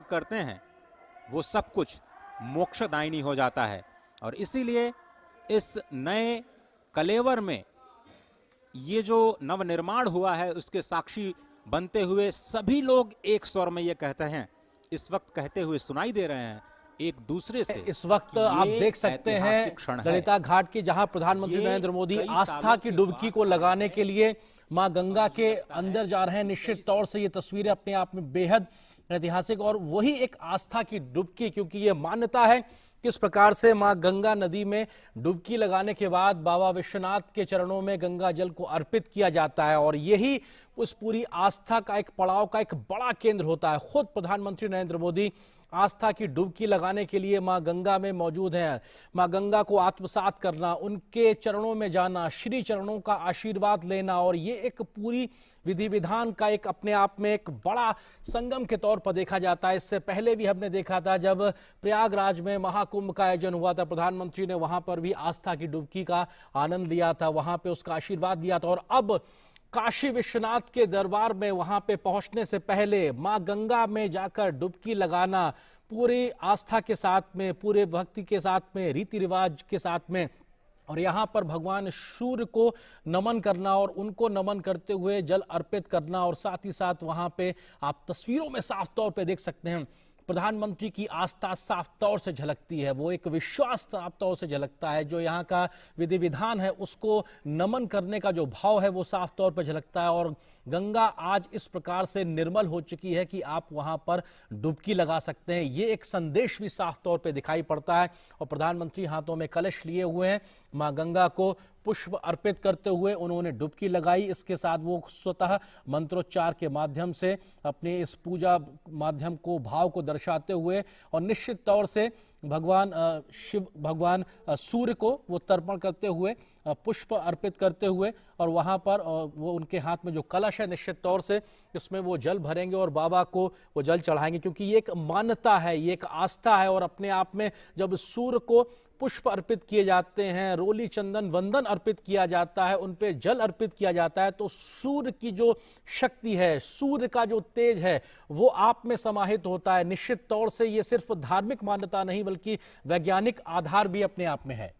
करते हैं वो सब कुछ मोक्षदायिनी हो जाता है। और इसीलिए इस नए कलेवर में ये जो नवनिर्माण हुआ है उसके साक्षी बनते हुए सभी लोग एक स्वर में ये कहते हैं, इस वक्त कहते हुए सुनाई दे रहे हैं एक दूसरे से। इस वक्त आप देख सकते हैं क्षण है, ललिता घाट की, जहां प्रधानमंत्री नरेंद्र मोदी आस्था की डुबकी को लगाने के लिए मां गंगा के अंदर जा रहे हैं। निश्चित तौर से ये तस्वीरें अपने आप में बेहद ऐतिहासिक और वही एक आस्था की डुबकी, क्योंकि ये मान्यता है किस प्रकार से मां गंगा नदी में डुबकी लगाने के बाद बाबा विश्वनाथ के चरणों में गंगा जल को अर्पित किया जाता है और यही उस पूरी आस्था का एक पड़ाव का एक बड़ा केंद्र होता है। खुद प्रधानमंत्री नरेंद्र मोदी आस्था की डुबकी लगाने के लिए मां गंगा में मौजूद हैं। मां गंगा को आत्मसात करना, उनके चरणों में जाना, श्री चरणों का आशीर्वाद लेना, और ये एक पूरी विधि विधान का एक अपने आप में एक बड़ा संगम के तौर पर देखा जाता है। इससे पहले भी हमने देखा था जब प्रयागराज में महाकुंभ का आयोजन हुआ था, प्रधानमंत्री ने वहां पर भी आस्था की डुबकी का आनंद लिया था, वहां पे उसका आशीर्वाद लिया था। और अब काशी विश्वनाथ के दरबार में वहां पे पहुंचने से पहले मां गंगा में जाकर डुबकी लगाना, पूरी आस्था के साथ में, पूरे भक्ति के साथ में, रीति रिवाज के साथ में, और यहाँ पर भगवान सूर्य को नमन करना और उनको नमन करते हुए जल अर्पित करना। और साथ ही साथ वहां पे आप तस्वीरों में साफ तौर पे देख सकते हैं प्रधानमंत्री की आस्था साफ तौर से झलकती है, वो एक विश्वास साफ तौर से झलकता है। जो यहाँ का विधि विधान है उसको नमन करने का जो भाव है वो साफ तौर पर झलकता है। और गंगा आज इस प्रकार से निर्मल हो चुकी है कि आप वहां पर डुबकी लगा सकते हैं, ये एक संदेश भी साफ तौर पे दिखाई पड़ता है। और प्रधानमंत्री हाथों में कलश लिए हुए हैं, मां गंगा को पुष्प अर्पित करते हुए उन्होंने डुबकी लगाई। इसके साथ वो स्वतः मंत्रोच्चार के माध्यम से अपने इस पूजा माध्यम को, भाव को दर्शाते हुए, और निश्चित तौर से भगवान शिव, भगवान सूर्य को वो तर्पण करते हुए, पुष्प अर्पित करते हुए, और वहां पर वो उनके हाथ में जो कलश है निश्चित तौर से इसमें वो जल भरेंगे और बाबा को वो जल चढ़ाएंगे, क्योंकि ये एक मान्यता है, ये एक आस्था है। और अपने आप में जब सूर्य को पुष्प अर्पित किए जाते हैं, रोली चंदन वंदन अर्पित किया जाता है, उन पे जल अर्पित किया जाता है, तो सूर्य की जो शक्ति है, सूर्य का जो तेज है वो आप में समाहित होता है। निश्चित तौर से ये सिर्फ धार्मिक मान्यता नहीं बल्कि वैज्ञानिक आधार भी अपने आप में है।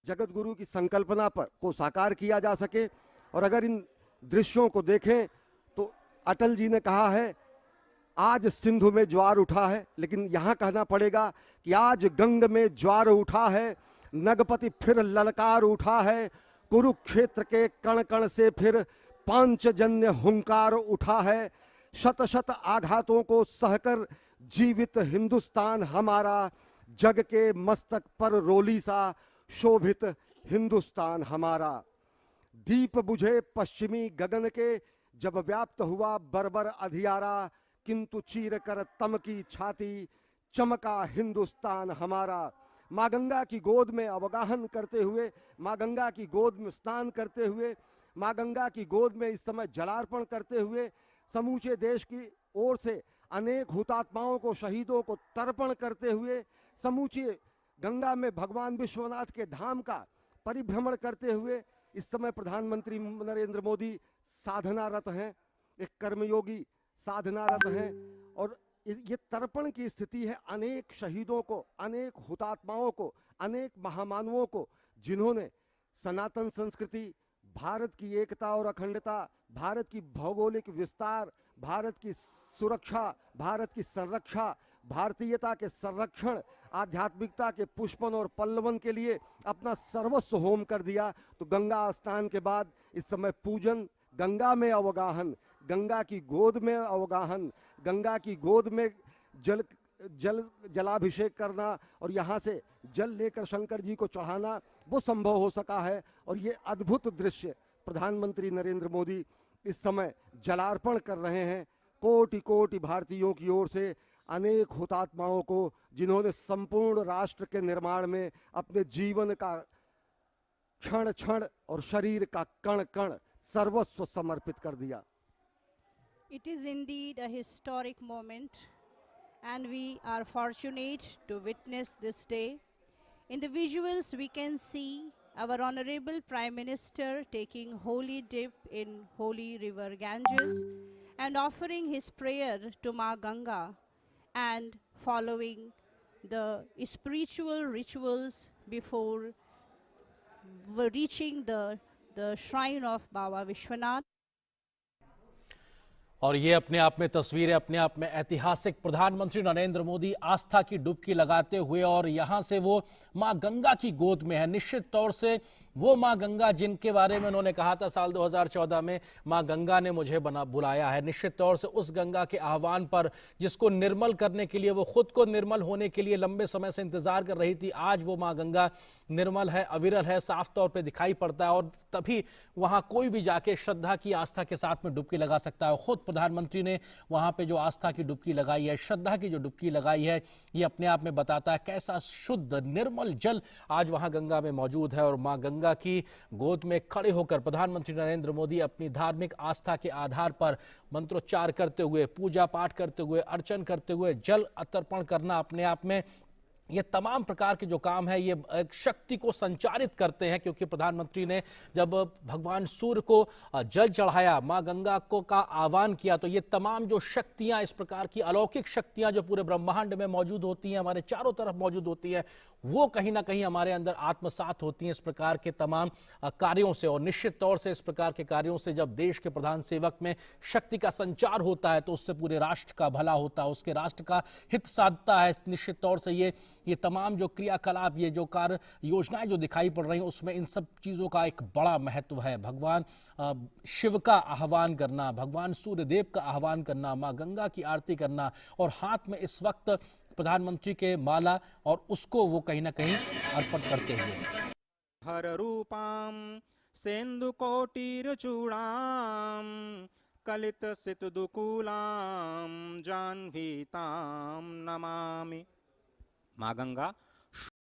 जगत गुरु की संकल्पना पर को साकार किया जा सके। और अगर इन दृश्यों को देखें तो अटल जी ने कहा है आज सिंधु में ज्वार उठा है, लेकिन यहां कहना पड़ेगा कि आज गंग में ज्वार उठा है, नगपति फिर ललकार उठा है, कुरुक्षेत्र के कण कण से फिर पांचजन्य हुंकार उठा है, शत शत आघातों को सहकर जीवित हिंदुस्तान हमारा, जग के मस्तक पर रोली सा शोभित हिंदुस्तान हमारा। दीप बुझे पश्चिमी गगन के जब व्याप्त हुआ बर्बर अधियारा, किंतु चीर कर तम की छाती चमका हिंदुस्तान हमारा। मां गंगा की गोद में अवगाहन करते हुए, मां गंगा की गोद में स्नान करते हुए, मां गंगा की गोद में इस समय जलार्पण करते हुए समूचे देश की ओर से अनेक हुतात्माओं को, शहीदों को तर्पण करते हुए, समूचे गंगा में भगवान विश्वनाथ के धाम का परिभ्रमण करते हुए इस समय प्रधानमंत्री नरेंद्र मोदी साधनारत हैं, एक कर्मयोगी साधनारत हैं। और ये तर्पण की स्थिति है अनेक शहीदों को, अनेक हुतात्माओं को, अनेक महामानवों को, जिन्होंने सनातन संस्कृति, भारत की एकता और अखंडता, भारत की भौगोलिक विस्तार, भारत की सुरक्षा, भारत की संरक्षा, भारतीयता के संरक्षण, आध्यात्मिकता के पुष्पन और पल्लवन के लिए अपना सर्वस्व होम कर दिया। तो गंगा स्नान के बाद इस समय पूजन, गंगा में अवगाहन, गंगा की गोद में अवगाहन, गंगा की गोद में जलाभिषेक करना और यहाँ से जल लेकर शंकर जी को चढ़ाना, वो संभव हो सका है। और ये अद्भुत दृश्य प्रधानमंत्री नरेंद्र मोदी इस समय जलार्पण कर रहे हैं कोटि कोटि भारतीयों की ओर से अनेक हुतात्माओं को, जिन्होंने संपूर्ण राष्ट्र के निर्माण में अपने जीवन का क्षण क्षण और शरीर का कण कण सर्वस्व समर्पित कर दिया। It is indeed a historic moment, and we are fortunate to witness this day. In the visuals, we can see our Honorable Prime Minister taking holy dip in holy river Ganges, and offering his prayer to Ma Ganga and following the spiritual rituals before reaching the shrine of Baba Vishwanath. और ये अपने आप में तस्वीरें अपने आप में ऐतिहासिक, प्रधानमंत्री नरेंद्र मोदी आस्था की डुबकी लगाते हुए और यहां से वो मां गंगा की गोद में है। निश्चित तौर से वो मां गंगा जिनके बारे में उन्होंने कहा था साल 2014 में, मां गंगा ने मुझे बुलाया है, निश्चित तौर से उस गंगा के आह्वान पर जिसको निर्मल करने के लिए, वो खुद को निर्मल होने के लिए लंबे समय से इंतजार कर रही थी, आज वो मां गंगा निर्मल है, अविरल है, साफ तौर पे दिखाई पड़ता है। और तभी वहां कोई भी जाके श्रद्धा की, आस्था के साथ में डुबकी लगा सकता है। खुद प्रधानमंत्री ने वहां पे जो आस्था की डुबकी लगाई है, श्रद्धा की जो डुबकी लगाई है, ये अपने आप में बताता है कैसा शुद्ध निर्मल जल आज वहां गंगा में मौजूद है। और मां गंगा की गोद में खड़े होकर प्रधानमंत्री नरेंद्र मोदी अपनी धार्मिक आस्था के आधार पर मंत्रोच्चार करते हुए, पूजा पाठ करते हुए, अर्चन करते हुए, जल अर्पण करना अपने आप में ये तमाम प्रकार के जो काम है, ये एक शक्ति को संचारित करते हैं। क्योंकि प्रधानमंत्री ने जब भगवान सूर्य को जल चढ़ाया, मां गंगा को का आह्वान किया, तो ये तमाम जो शक्तियां, इस प्रकार की अलौकिक शक्तियां जो पूरे ब्रह्मांड में मौजूद होती हैं, हमारे चारों तरफ मौजूद होती है, वो कहीं ना कहीं हमारे अंदर आत्मसात होती हैं इस प्रकार के तमाम कार्यों से। और निश्चित तौर से इस प्रकार के कार्यों से जब देश के प्रधान सेवक में शक्ति का संचार होता है, तो उससे पूरे राष्ट्र का भला होता है, उसके राष्ट्र का हित साधता है। निश्चित तौर से ये तमाम जो क्रियाकलाप, ये जो कार्य योजनाएं जो दिखाई पड़ रही हैं, उसमें इन सब चीजों का एक बड़ा महत्व है। भगवान शिव का आह्वान करना, भगवान सूर्यदेव का आह्वान करना, मां गंगा की आरती करना, और हाथ में इस वक्त प्रधानमंत्री के माला, और उसको वो कहीं ना कहीं अर्पण करते हुए हर रूपाम सेंदु कोटिर चूड़ाम कलित सितदुकूलाम जाह्नवीताम नमामि। मां गंगा